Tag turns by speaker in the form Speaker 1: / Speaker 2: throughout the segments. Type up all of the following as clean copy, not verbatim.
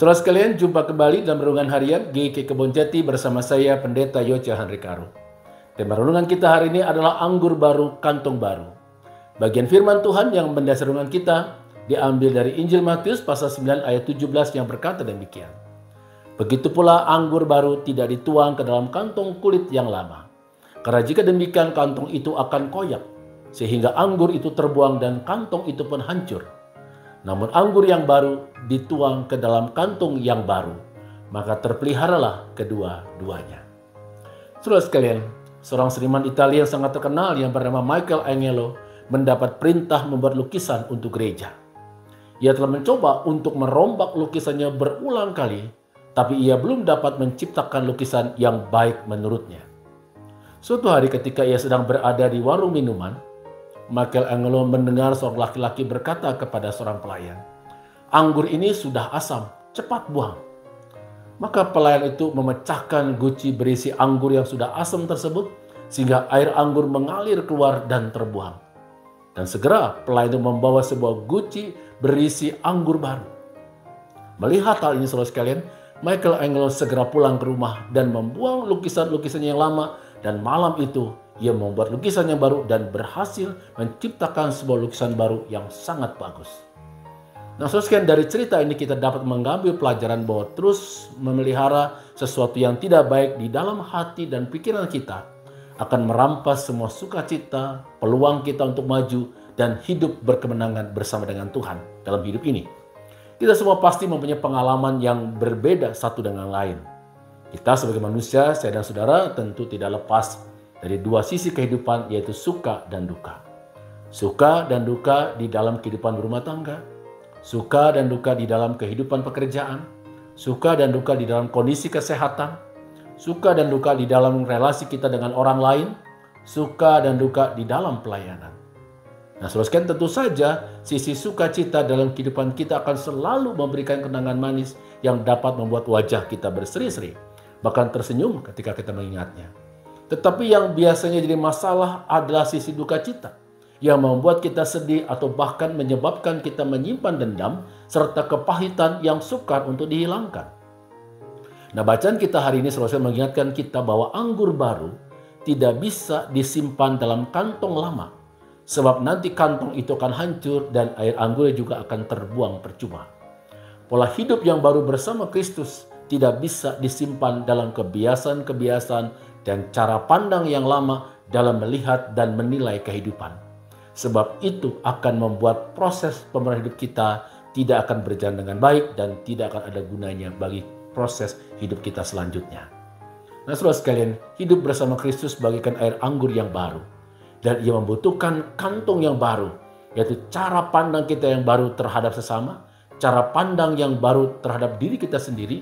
Speaker 1: Saudara sekalian, jumpa kembali dalam Renungan Harian GK Kebon Jati bersama saya Pendeta Yoce Handrikaru. Tema renungan kita hari ini adalah anggur baru, kantong baru. Bagian firman Tuhan yang mendasari renungan kita diambil dari Injil Matius pasal 9 ayat 17 yang berkata demikian. Begitu pula anggur baru tidak dituang ke dalam kantong kulit yang lama. Karena jika demikian kantong itu akan koyak, sehingga anggur itu terbuang dan kantong itu pun hancur. Namun anggur yang baru dituang ke dalam kantong yang baru, maka terpeliharalah kedua-duanya. Saudara sekalian, seorang seniman Italia yang sangat terkenal yang bernama Michelangelo mendapat perintah membuat lukisan untuk gereja. Ia telah mencoba untuk merombak lukisannya berulang kali, tapi ia belum dapat menciptakan lukisan yang baik menurutnya. Suatu hari ketika ia sedang berada di warung minuman, Michelangelo mendengar seorang laki-laki berkata kepada seorang pelayan, "Anggur ini sudah asam, cepat buang." Maka pelayan itu memecahkan guci berisi anggur yang sudah asam tersebut, sehingga air anggur mengalir keluar dan terbuang. Dan segera pelayan itu membawa sebuah guci berisi anggur baru. Melihat hal ini saudara sekalian, Michelangelo segera pulang ke rumah dan membuang lukisan-lukisannya yang lama, dan malam itu ia membuat lukisan yang baru dan berhasil menciptakan sebuah lukisan baru yang sangat bagus. Nah, saudara sekalian, dari cerita ini kita dapat mengambil pelajaran bahwa terus memelihara sesuatu yang tidak baik di dalam hati dan pikiran kita akan merampas semua sukacita, peluang kita untuk maju dan hidup berkemenangan bersama dengan Tuhan dalam hidup ini. Kita semua pasti mempunyai pengalaman yang berbeda satu dengan lain. Kita sebagai manusia, saya dan saudara tentu tidak lepas dari dua sisi kehidupan, yaitu suka dan duka. Suka dan duka di dalam kehidupan berumah tangga, suka dan duka di dalam kehidupan pekerjaan, suka dan duka di dalam kondisi kesehatan, suka dan duka di dalam relasi kita dengan orang lain, suka dan duka di dalam pelayanan. Nah, saudara sekalian, tentu saja sisi sukacita dalam kehidupan kita akan selalu memberikan kenangan manis yang dapat membuat wajah kita berseri-seri, bahkan tersenyum ketika kita mengingatnya. Tetapi yang biasanya jadi masalah adalah sisi duka cita yang membuat kita sedih atau bahkan menyebabkan kita menyimpan dendam serta kepahitan yang sukar untuk dihilangkan. Nah, bacaan kita hari ini selesai mengingatkan kita bahwa anggur baru tidak bisa disimpan dalam kantong lama, sebab nanti kantong itu akan hancur dan air anggurnya juga akan terbuang percuma. Pola hidup yang baru bersama Kristus tidak bisa disimpan dalam kebiasaan-kebiasaan dan cara pandang yang lama dalam melihat dan menilai kehidupan. Sebab itu akan membuat proses pemeran hidup kita tidak akan berjalan dengan baik dan tidak akan ada gunanya bagi proses hidup kita selanjutnya. Nah, saudara sekalian, hidup bersama Kristus bagaikan air anggur yang baru. Dan ia membutuhkan kantong yang baru, yaitu cara pandang kita yang baru terhadap sesama, cara pandang yang baru terhadap diri kita sendiri,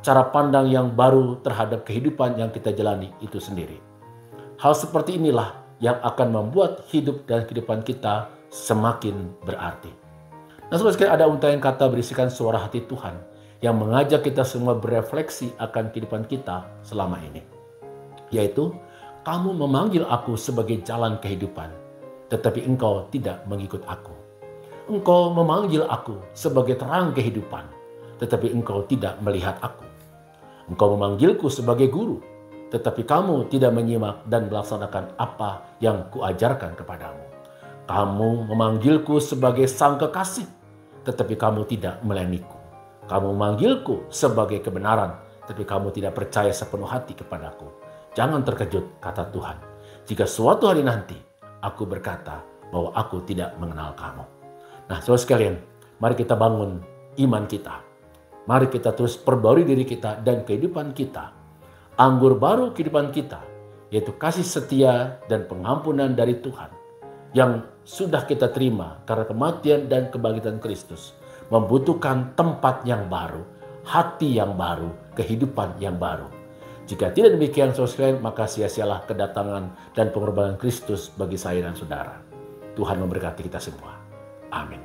Speaker 1: cara pandang yang baru terhadap kehidupan yang kita jalani itu sendiri. Hal seperti inilah yang akan membuat hidup dan kehidupan kita semakin berarti. Nah, saudara sekalian, ada untaian kata berisikan suara hati Tuhan yang mengajak kita semua berefleksi akan kehidupan kita selama ini. Yaitu, kamu memanggil aku sebagai jalan kehidupan, tetapi engkau tidak mengikut aku. Engkau memanggil aku sebagai terang kehidupan, tetapi engkau tidak melihat aku. Engkau memanggilku sebagai guru, tetapi kamu tidak menyimak dan melaksanakan apa yang kuajarkan kepadamu. Kamu memanggilku sebagai sang kekasih, tetapi kamu tidak melayaniku. Kamu memanggilku sebagai kebenaran, tetapi kamu tidak percaya sepenuh hati kepadaku. Jangan terkejut, kata Tuhan, jika suatu hari nanti aku berkata bahwa aku tidak mengenal kamu. Nah, saudara sekalian, mari kita bangun iman kita. Mari kita terus perbarui diri kita dan kehidupan kita. Anggur baru kehidupan kita, yaitu kasih setia dan pengampunan dari Tuhan, yang sudah kita terima karena kematian dan kebangkitan Kristus, membutuhkan tempat yang baru, hati yang baru, kehidupan yang baru. Jika tidak demikian, saudara sekalian, maka sia-sialah kedatangan dan pengorbanan Kristus bagi saya dan saudara. Tuhan memberkati kita semua. Amin.